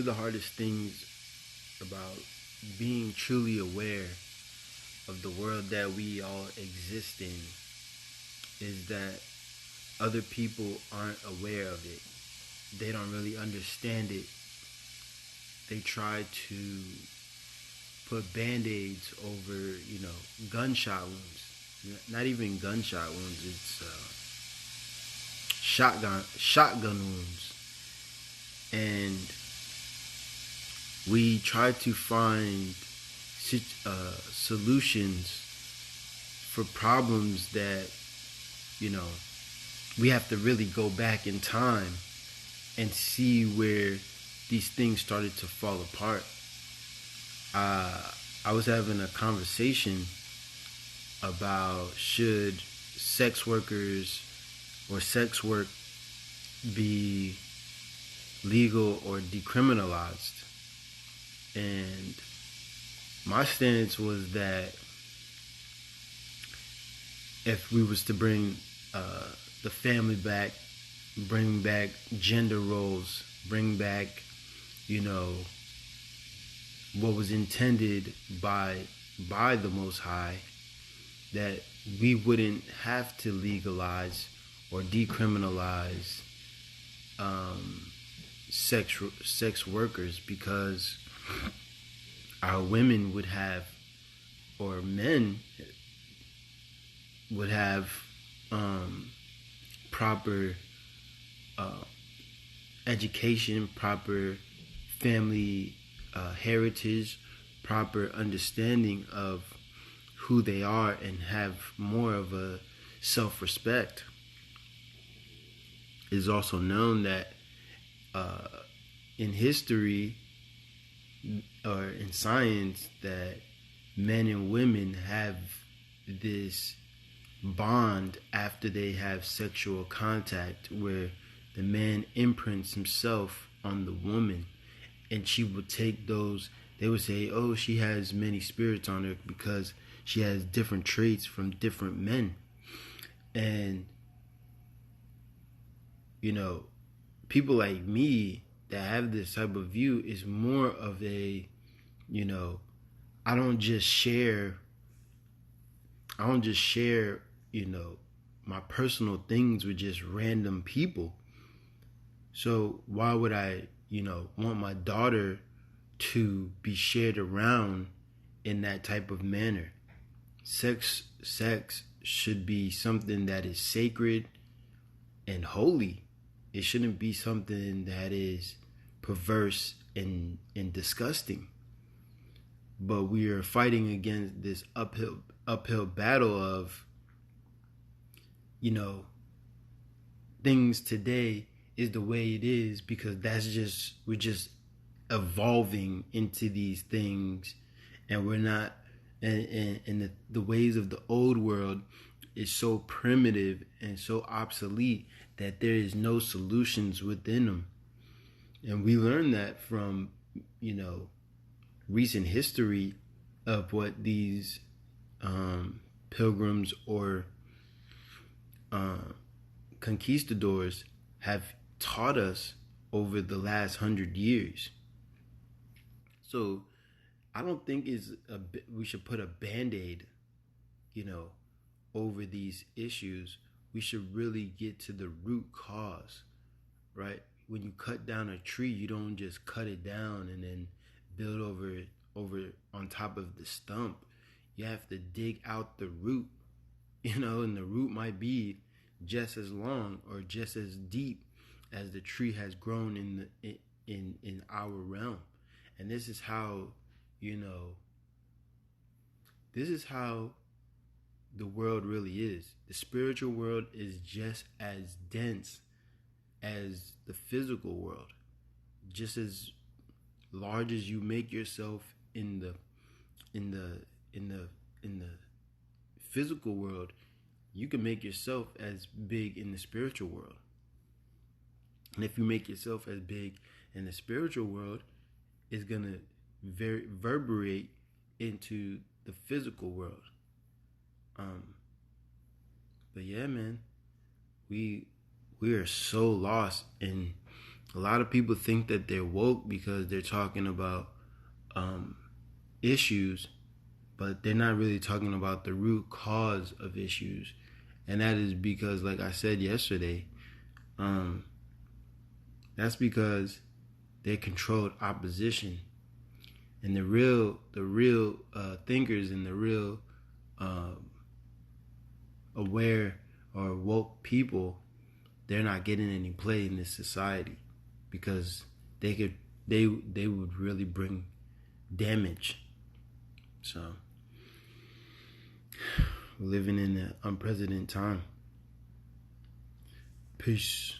of the hardest things about being truly aware of the world that we all exist in is that other people aren't aware of it. They don't really understand it. They try to put bandaids over, gunshot wounds. Not even gunshot wounds. It's shotgun wounds. And we try to find solutions for problems that, we have to really go back in time and see where these things started to fall apart. I was having a conversation about should sex workers or sex work be legal or decriminalized. And my stance was that if we was to bring the family back, bring back gender roles, bring back, what was intended by the Most High, that we wouldn't have to legalize or decriminalize sex workers, because our women would have, or men would have, proper education, proper family heritage, proper understanding of who they are, and have more of a self-respect. It is also known that in history or in science that men and women have this bond after they have sexual contact, where the man imprints himself on the woman, and she would take those. They would say, oh, she has many spirits on her because she has different traits from different men. And people like me that have this type of view is more of a, I don't just share, my personal things with just random people. So why would I, want my daughter to be shared around in that type of manner? Sex should be something that is sacred and holy. It shouldn't be something that is perverse and disgusting. But we are fighting against this uphill battle of, things today is the way it is because we're just evolving into these things, and we're not, and the ways of the old world is so primitive and so obsolete that there is no solutions within them. And we learned that from, recent history of what these pilgrims or conquistadors have taught us over the last 100 years. So I don't think we should put a band-aid, over these issues. We should really get to the root cause, right? When you cut down a tree, you don't just cut it down and then build over on top of the stump. You have to dig out the root, and the root might be just as long or just as deep as the tree has grown in our realm. And this is how, the world really is. The spiritual world is just as dense as the physical world. Just as large as you make yourself in the physical world, you can make yourself as big in the spiritual world. And if you make yourself as big in the spiritual world, it's gonna reverberate into the physical world. But yeah, man, we are so lost in A lot of people think that they're woke because they're talking about issues, but they're not really talking about the root cause of issues. And that is because, like I said yesterday, that's because they controlled opposition. And the real thinkers and the real aware or woke people, they're not getting any play in this society because they would really bring damage. So we're living in an unprecedented time. Peace.